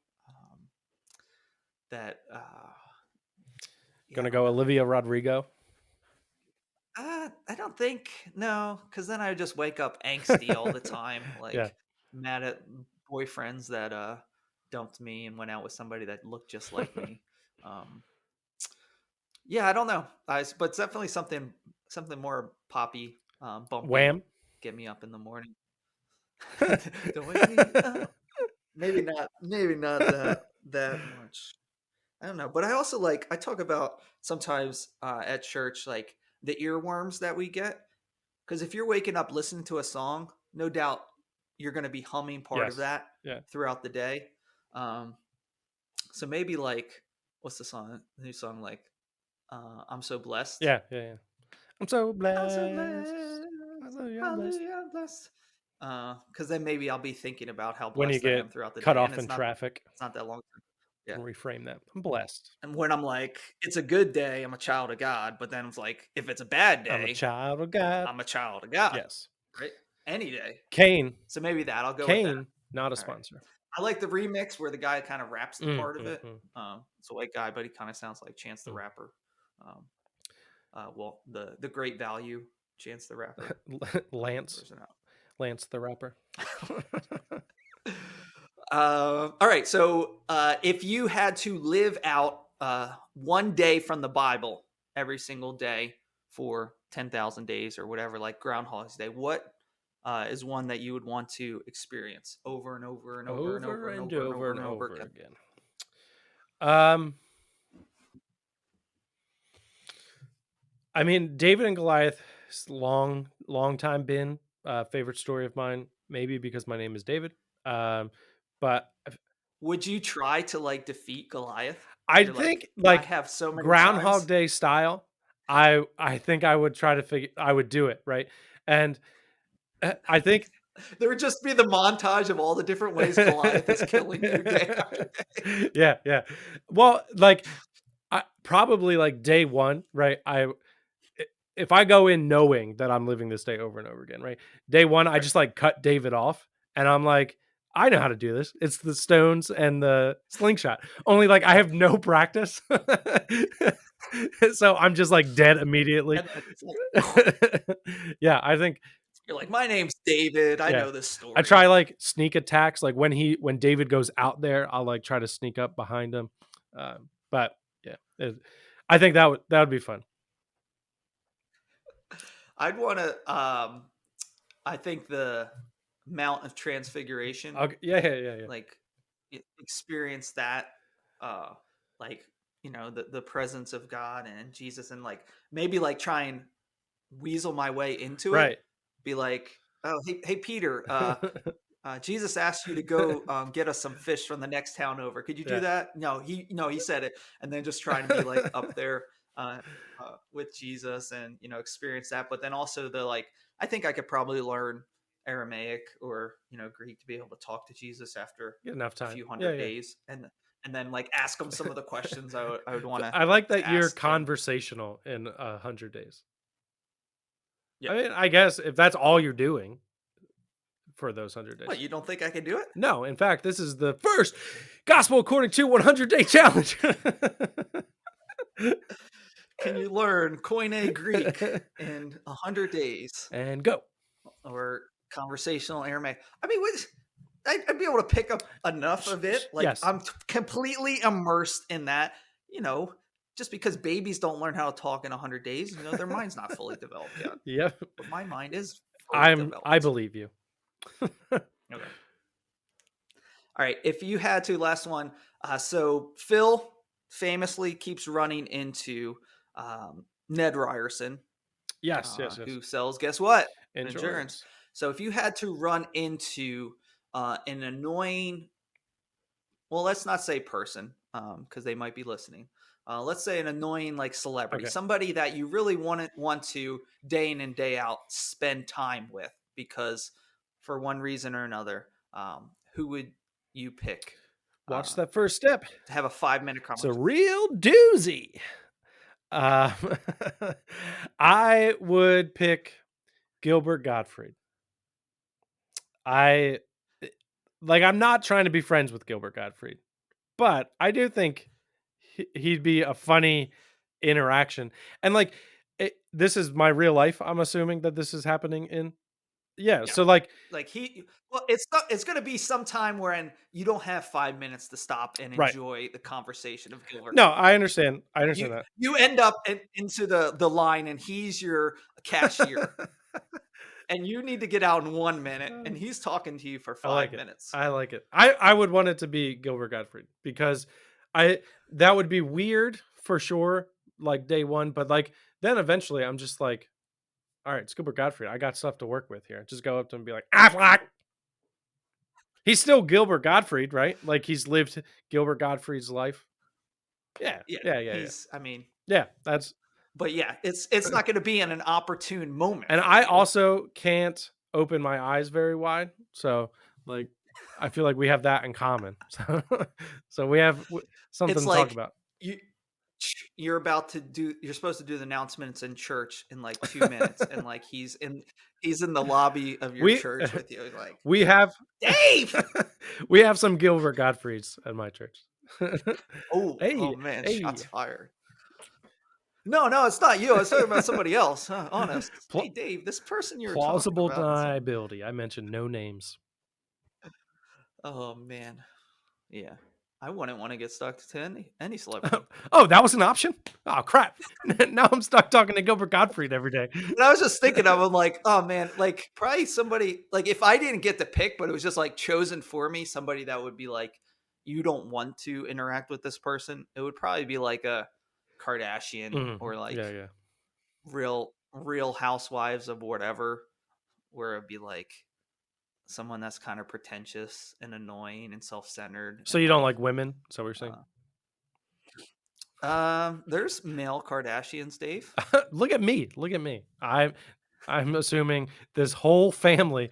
Gonna go Olivia Rodrigo. I don't think, no, because then I would just wake up angsty all the time, like mad at boyfriends that dumped me and went out with somebody that looked just like me. Yeah, I don't know, but it's definitely something more poppy, bumpy, Wham. get me up in the morning. Don't wake me up. Maybe not that much. I don't know, but I also I talk about sometimes at church like the earworms that we get, because if you're waking up listening to a song, no doubt you're going to be humming part of Yes. that Yeah. throughout the day. Um, so maybe what's the song? The new song I'm so blessed. Yeah. Yeah. Yeah. I'm so I'm so blessed. blessed. Hallelujah, I'm blessed. Hallelujah, I'm blessed. Because then maybe I'll be thinking about how When you blessed I get am throughout the cut day, and off in traffic, it's not that long. Yeah. and reframe that. I'm blessed. And when I'm like, it's a good day, I'm a child of God. But then it's like, if it's a bad I'm a day, child of God. I'm a child of God. Yes. Right? Any day. Kane. So maybe I'll go with that. Kane, not a All right. sponsor. I like the remix where the guy kind of raps the part of it. Mm. It's a white guy, but he kind of sounds like Chance the Rapper. Well, the Great Value, Chance the Rapper. Lance the rapper. All right. So if you had to live out one day from the Bible every single day for 10,000 days or whatever, like Groundhog's Day, what is one that you would want to experience over and over and over and over and over and over and over again? I mean, David and Goliath is long time been a favorite story of mine, maybe because my name is David. But would you try to defeat Goliath? I You're think I have so many Groundhog times. Day style. I think I would try to I would do it, right? And I think there would just be the montage of all the different ways Goliath is killing you day after day. Yeah. Well, I probably day one, right? If I go in knowing that I'm living this day over and over again, right? Day one, I just cut David off, and I'm like, I know how to do this. It's the stones and the slingshot. Only I have no practice, so I'm just dead immediately. Yeah, I think you're like, my name's David. I know this story. I try sneak attacks. When David goes out there, I'll try to sneak up behind him. But yeah, I think that would be fun. I'd want to. I think the Mount of Transfiguration. Okay. Yeah. Experience that. The presence of God and Jesus, and maybe try and weasel my way into it. Be like, oh, hey Peter, Jesus asked you to go get us some fish from the next town over. Could you do that? No, he said it, and then just trying to be up there with Jesus and experience that. But then also I think I could probably learn Aramaic or Greek to be able to talk to Jesus after enough time, a few hundred days, and then ask him some of the questions I would want to. I like that you're conversational in 100 days. Yeah. I mean, I guess if that's all you're doing for those 100 days. What, you don't think I can do it? No, in fact, this is the first Gospel According to 100-Day Challenge. Can you learn Koine Greek in 100 days? And go. Or conversational Aramaic. I mean, I'd be able to pick up enough of it. Yes. I'm completely immersed in that. Just because babies don't learn how to talk in 100 days, their mind's not fully developed yet. Yep. But my mind is fully developed. I believe you. Okay. All right. If you had to, last one. So Phil famously keeps running into Ned Ryerson. Yes. Who sells, guess what? Insurance. So if you had to run into an annoying, well, let's not say person, because they might be listening. Let's say an annoying celebrity, somebody that you really want to day in and day out spend time with, because for one reason or another, who would you pick? Watch that first step. To have a 5-minute conversation. It's a real doozy. I would pick Gilbert Gottfried. I'm not trying to be friends with Gilbert Gottfried, but I do think he'd be a funny interaction. And this is my real life. I'm assuming that this is happening in. Yeah. Yeah. So like, Like it's going to be some time when you don't have 5 minutes to stop and right. enjoy the conversation of Gilbert No, Gottfried. I understand. I You understand that. you end up into the line and he's your cashier and you need to get out in 1 minute and he's talking to you for I like five it. minutes. I like it. I would want it to be Gilbert Gottfried because I that would be weird for sure, like day one, but like then eventually I'm just like, all right, it's Gilbert Gottfried. I got stuff to work with here. Just go up to him and be like, Affleck. He's still Gilbert Gottfried, right? Like he's lived Gilbert Gottfried's life. Yeah, Yeah, yeah, yeah, yeah. he's I mean, Yeah, that's but yeah, it's not going to be in an opportune moment and for I you. also can't open my eyes very wide. So like I feel like we have that in common. So we have something It's to talk like about. you you're supposed to do the announcements in church in like 2 minutes and like he's in the lobby of your We church with you like, we have Dave. we have some Gilbert Gottfrieds at my church. Oh Hey, man, hey, shots fired. No, it's not you. I was talking about somebody else. Huh? Honest. Hey, Pl- Dave, this person you're talking plausible about. deniability. I mentioned no names. Oh man, yeah. I wouldn't want to get stuck to any celebrity. Oh, that was an option. Oh crap! Now I'm stuck talking to Gilbert Gottfried every day. And I was just thinking of him like, oh man, like probably somebody like if I didn't get to pick, but it was just like chosen for me, somebody that would be like, you don't want to interact with this person. It would probably be like a Kardashian or Yeah, like yeah. real housewives of whatever, where it'd be like someone that's kind of pretentious and annoying and self-centered So and you don't like like women? So we're saying. there's male Kardashians, Dave. Look at me. Look at me. I'm assuming this whole family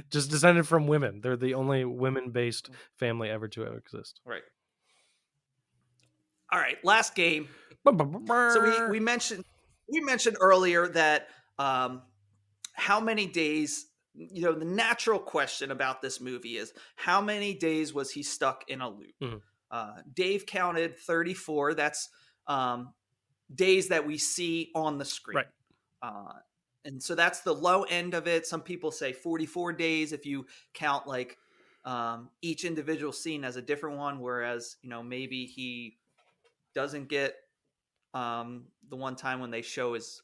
just descended from women. They're the only women-based family ever to exist. Right. All right, last game. So we mentioned earlier that how many days, the natural question about this movie is how many days was he stuck in a loop? Mhm. Dave counted 34. That's days that we see on the screen. Right. And so that's the low end of it. Some people say 44 days if you count like each individual scene as a different one, whereas, maybe he doesn't get the one time when they show his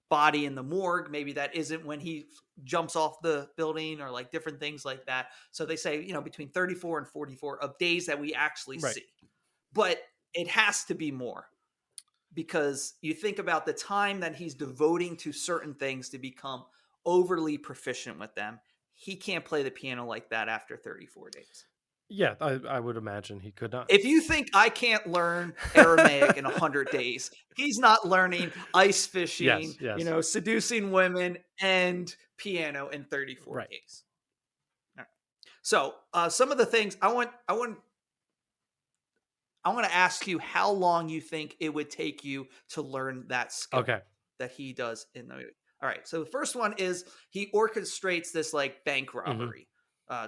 body in the morgue. Maybe that isn't when he jumps off the building or like different things like that. So they say, between 34 and 44 of days that we actually Right. see. But it has to be more because you think about the time that he's devoting to certain things to become overly proficient with them. He can't play the piano like that after 34 days. Yeah, I would imagine he could not. If you think I can't learn Aramaic in 100 days, he's not learning ice fishing, Yes. seducing women and piano in 34 Right. days. All right. So some of the things I want to ask you how long you think it would take you to learn that skill Okay. that he does in the movie. All right. So the first one is he orchestrates this like bank robbery.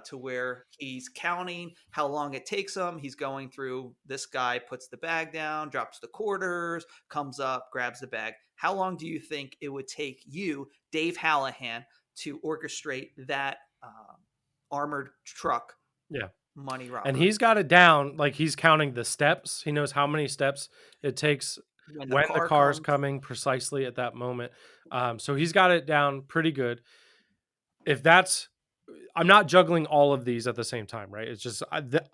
To where he's counting how long it takes him. He's going through, this guy puts the bag down, drops the quarters, comes up, grabs the bag. How long do you think it would take you, Dave Hallahan, to orchestrate that armored truck Yeah. money robbery? And he's got it down, like he's counting the steps. He knows how many steps it takes when when the car's comes. coming precisely at that moment. So he's got it down pretty good. If that's, I'm not juggling all of these at the same time, right? It's just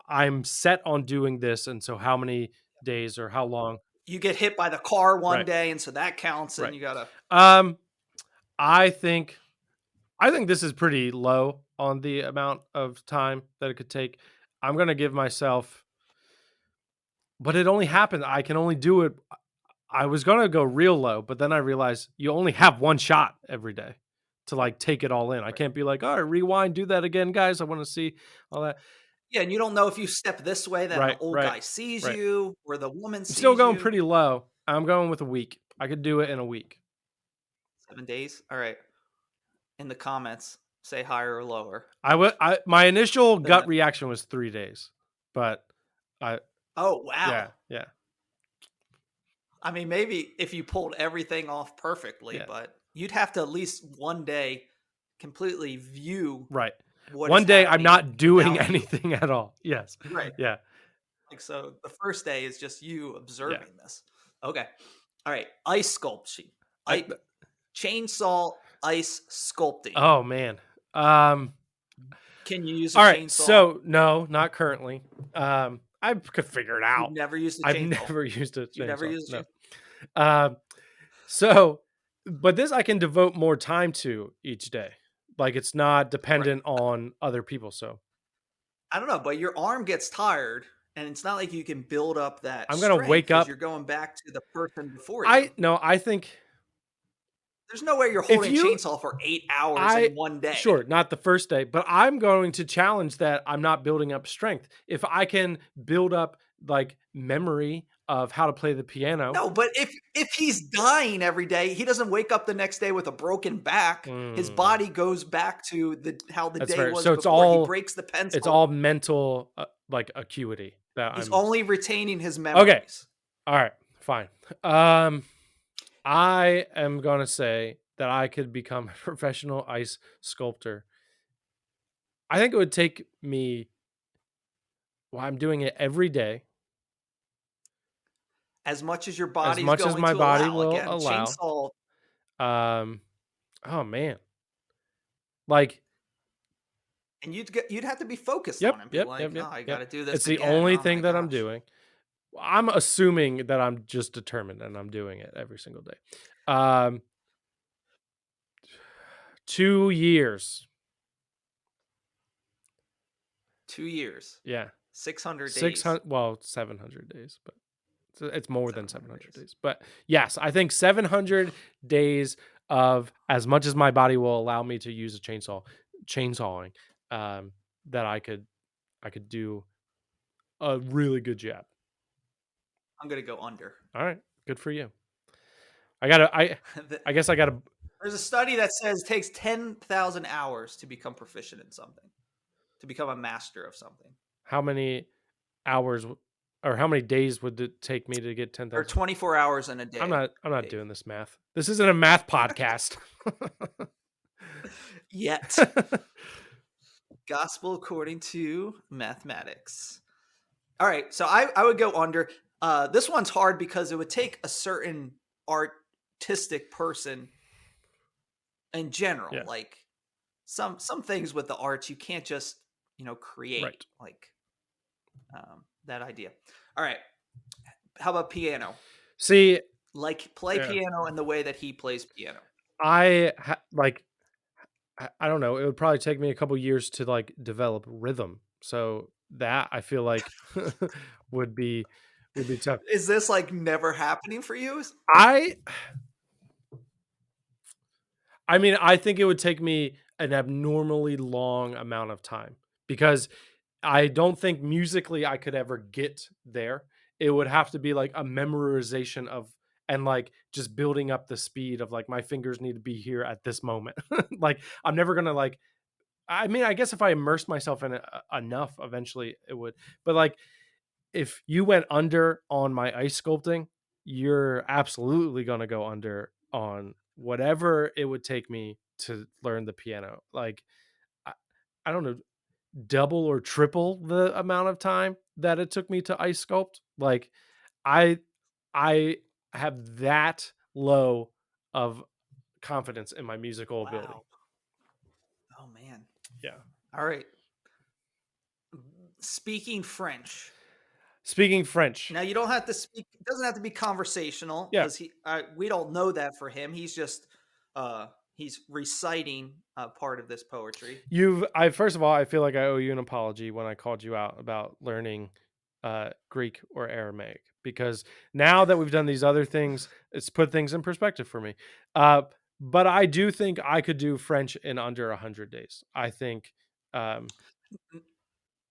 I'm set on doing this, and so how many days or how long? You get hit by the car one Right. day, and so that counts, and Right. you gotta. I think this is pretty low on the amount of time that it could take. I'm gonna give myself, but it only happened. I can only do it. I was gonna go real low, but then I realized you only have one shot every day to like take it all in. I can't be like, all right, rewind, do that again, guys. I want to see all that. Yeah, and you don't know if you step this way, then the Right, old right, guy sees right. you or the woman I'm sees still going you. pretty low. I'm going with a week. I could do it in a week. 7 days. All right. In the comments, say higher or lower. My initial gut reaction was 3 days, but Oh wow. Yeah. I mean, maybe if you pulled everything off perfectly, Yeah. but you'd have to at least one day completely view Right. what is One day I'm happening not doing without you. anything at all. Yes. Right. Yeah. Like, so the first day is just you Yeah. observing this. Okay. All right. Ice sculpting. I, I chainsaw ice sculpting. oh man. Um, Can you use a all right. chainsaw? So no, not currently. I could figure it You've out. never used a I've chainsaw. never used a You've never chainsaw. used a No. chainsaw. Um, so, but this I can devote more time to each day. Like it's not Right. dependent on other people. So I don't know, but your arm gets tired, and it's not like you can build up that I'm gonna strength wake because you're up. going back to the person before you. I no. I think There's no way you're if holding a you chainsaw for 8 hours I in one day. sure, not the first day, but I'm going to challenge that I'm not building up strength. If I can build up like memory of how to play the piano, No, but if he's dying every day, he doesn't wake up the next day with a broken back. His mm, body goes back to the how the that's day fair. was So before. He breaks the it's pencil. all mental like acuity that He's I'm only retaining his okay. memories. All right, fine. Um, I am gonna say that I could become a professional ice sculptor. I think it would take me. Well, I'm doing it every day, As much as your as body's much as going my to body allow. will Again, allow. chainsaw. Um, oh man, like, And you'd have to be focused yep, on him. Be yep, like, yep, oh, yep, I got yep. to do this It's the again. only Oh thing my that I'm gosh. doing. I'm assuming that I'm just determined and I'm doing it every single day. Um, 2 years. 2 years, Yeah, 600 days. 600. Well, 700 days, but it's more than 700 700 days. days. But yes, I think 700 days of as much as my body will allow me to use a chainsawing, that I could do a really good job. I'm gonna go under. All right, good for you. I guess I gotta. There's a study that says it takes 10,000 hours to become proficient in something, to become a master of something, How many hours or how many days would it take me to get or 10,000? 24 hours in a I'm day, not. I'm not Dave. doing this math. This isn't a math podcast. Yet, gospel according to mathematics. All right, so I would go under. This one's hard because it would take a certain artistic person in general. Yeah. Like some things with the arts, you can't just create Right. like that idea. All right, how about piano? See, Like play yeah, piano in the way that he plays piano. like I don't know. It would probably take me a couple years to like develop rhythm. So that I feel like would be would be tough. Is this like never happening for you? I I mean, I think it would take me an abnormally long amount of time because I don't think musically I could ever get there. It would have to be like a memorization of and like just building up the speed of like my fingers need to be here at this moment. Like I'm never going to like I mean, I guess if I immersed myself in it enough eventually it would. But like if you went under on my ice sculpting, you're absolutely going to go under on whatever it would take me to learn the piano. Like, I, I don't know, double or triple the amount of time that it took me to ice sculpt. Like, I, I have that low of confidence in my musical ability. Wow. Oh man. Yeah. All right. Speaking French. Speaking French. Now you don't have to speak. It doesn't have to be conversational Yeah. because we don't know that for him. He's just he's reciting part of this poetry. First of all, I feel like I owe you an apology when I called you out about learning Greek or Aramaic because now that we've done these other things, it's put things in perspective for me. But I do think I could do French in under 100 days. I think.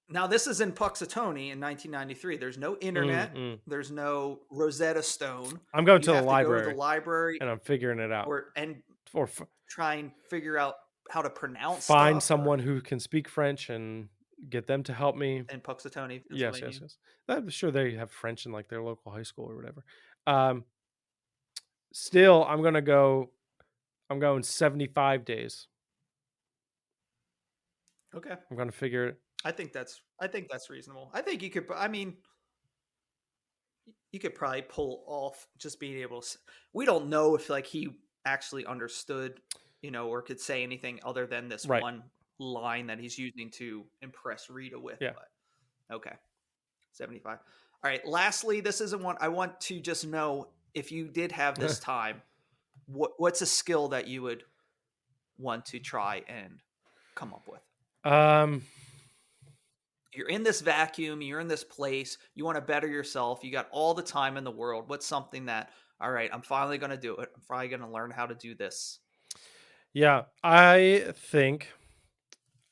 Now this is in Puxatawny in 1993. There's no internet. There's no Rosetta Stone. I'm going You to the have to go to library, the library and I'm figuring it out. or try and figure out how to pronounce find stuff someone who can speak French and get them to help me. in Puxatawny, Yes, Pennsylvania. yes. I'm sure they have French in like their local high school or whatever. Still, I'm going 75 days. Okay. I'm going to figure it. I think that's reasonable. I think you could. I mean, you could probably pull off just being able to. We don't know if like he actually understood, or could say anything other than this Right. one line that he's using to impress Rita with. Yeah. But okay, 75. All right. Lastly, this isn't one I want to just know if you did have this time. What's a skill that you would want to try and come up with? You're in this vacuum, you're in this place, you want to better yourself, you got all the time in the world. What's something that, all right, I'm finally going to do it. I'm finally going to learn how to do this. Yeah, I think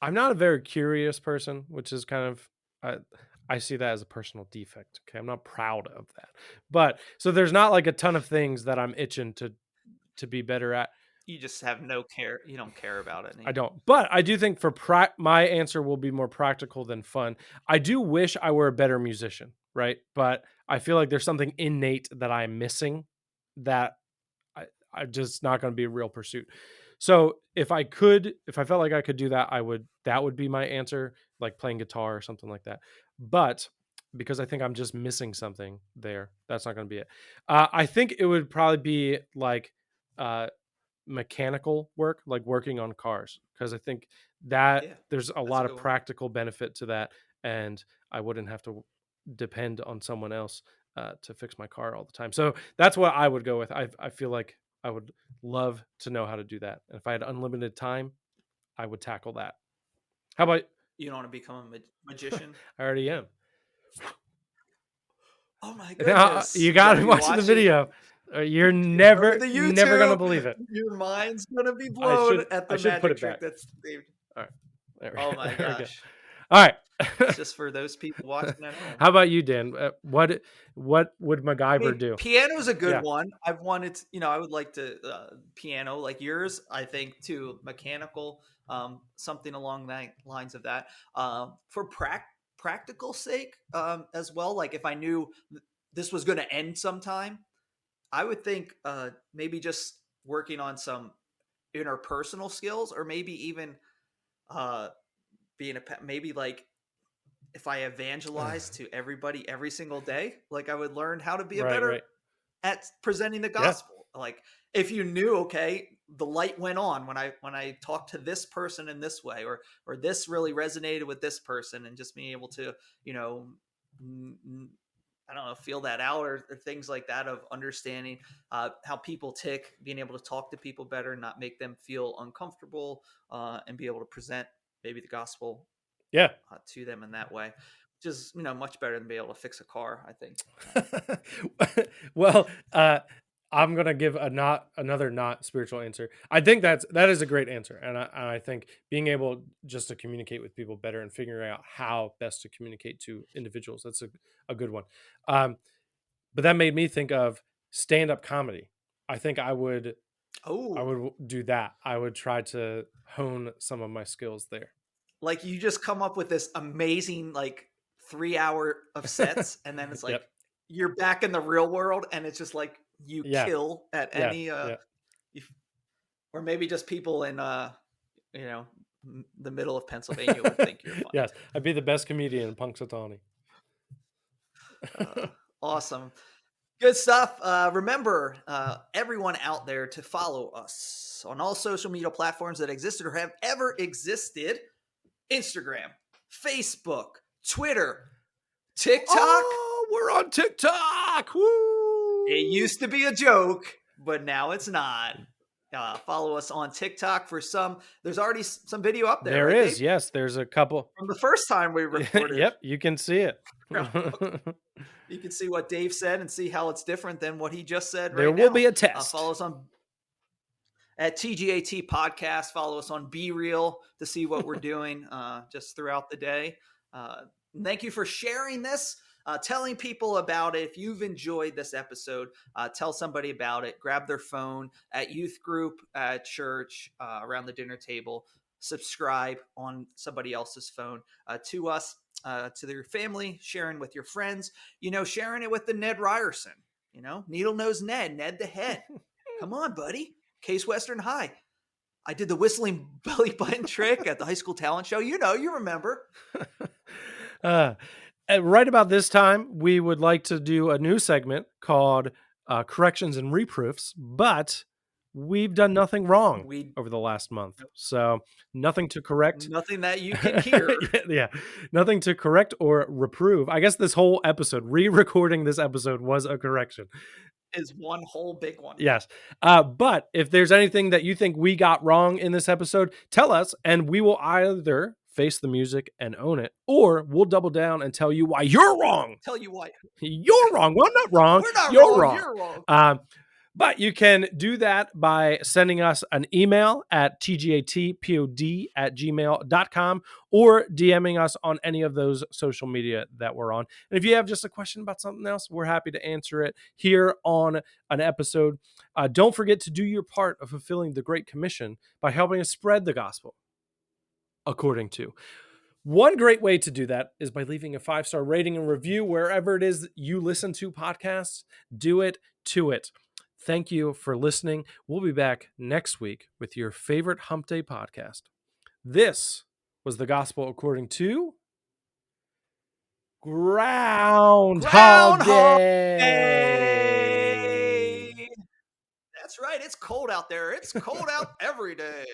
I'm not a very curious person, which is kind of I see that as a personal defect. Okay, I'm not proud of that, but so there's not like a ton of things that I'm itching to be better at. You just have no care. You don't care about it I anymore. don't, but I do think for my answer will be more practical than fun. I do wish I were a better musician, right? But I feel like there's something innate that I'm missing that I'm just not going to be a real pursuit. So if I felt like I could do that, that would be my answer, like playing guitar or something like that. But because I think I'm just missing something there, that's not going to be it. I think it would probably be like mechanical work, like working on cars, because I think that Yeah, there's a that's a lot good of one. practical benefit to that, and I wouldn't have to depend on someone else to fix my car all the time. So that's what I would go with. I feel like I would love to know how to do that. And if I had unlimited time, I would tackle that. How about You don't want to become a magician? I already am. Oh my Now, goodness. you You got got to to be watch the watching. video. You're Go to the never gonna YouTube. believe it. Your mind's going to be blown at I the should put magic it trick back. that's David. All right. Oh my There we go. gosh. All right. It's just for those people watching at home. How about you, Dan? What would I MacGyver mean, do? piano's a good Yeah. one. I've wanted, I would like to piano like yours. I think too mechanical, something along that lines of that. For practical sake, as well. Like if I knew this was going to end sometime, I would think maybe just working on some interpersonal skills, or maybe even uh, being maybe like if I evangelize to everybody every single day, like I would learn how to be a Right, better right. at presenting the Yeah. gospel. Like if you knew, okay, the light went on when I talked to this person in this way, or this really resonated with this person, and just being able to, I don't know, feel that out, or things like that, of understanding how people tick, being able to talk to people better, not make them feel uncomfortable, and be able to present maybe the gospel Yeah. to them in that way, which is much better than being able to fix a car, I think. Well, I'm gonna give another not spiritual answer. I think that is a great answer, and I think being able just to communicate with people better and figuring out how best to communicate to individuals, that's a good one. But that made me think of stand-up comedy. I think I would Oh, do that. I would try to hone some of my skills there. like you just come up with this amazing like 3 hour of sets, and then it's like Yep. you're back in the real world, and it's just like you Yeah. kill at Yeah. any Yeah. or maybe just people in you know the middle of Pennsylvania would think you're funny. Yes, I'd be the best comedian in Punxsutawney. Awesome. Good stuff. Remember, everyone out there, to follow us on all social media platforms that existed or have ever existed: Instagram, Facebook, Twitter, TikTok. Oh, we're on TikTok. Woo! It used to be a joke, but now it's not. Follow us on TikTok for some. There's already some video up there. There right, is, Dave? yes. There's a couple. From the first time we recorded. Yep, you can see it. You can see what Dave said and see how it's different than what he just said. There right will now. be a test. Follow us on at TGAT Podcast. Follow us on Be Real to see what we're doing just throughout the day. Thank you for sharing this, telling people about it. If you've enjoyed this episode, tell somebody about it. Grab their phone at youth group, at church, around the dinner table. Subscribe on somebody else's phone to us, to their family, sharing with your friends, sharing it with the Ned Ryerson, Needle Nose Ned the Head. Come on, buddy. Case Western High. I did the whistling belly button trick at the high school talent show. You know, you remember. Uh, right about this time, we would like to do a new segment called Corrections and Reproofs, but we've done nothing wrong We over the last month. So nothing to correct. nothing that you can hear. Yeah, nothing to correct or reprove. I guess this whole episode, re-recording this episode was a correction. Is one whole big one. Yes. But if there's anything that you think we got wrong in this episode, tell us, and we will either face the music and own it, or we'll double down and tell you why you're wrong. Tell you why. You're wrong. Well, I'm not wrong. We're not You're wrong. wrong. You're wrong. But you can do that by sending us an email at tgatpod@gmail.com or DMing us on any of those social media that we're on. And if you have just a question about something else, we're happy to answer it here on an episode. Don't forget to do your part of fulfilling the Great Commission by helping us spread the gospel according to. One great way to do that is by leaving a 5-star rating and review wherever it is you listen to podcasts. Do it to it. Thank you for listening. We'll be back next week with your favorite Hump Day podcast. This was the Gospel according to Groundhog Day. That's right. It's cold out there. It's cold out every day.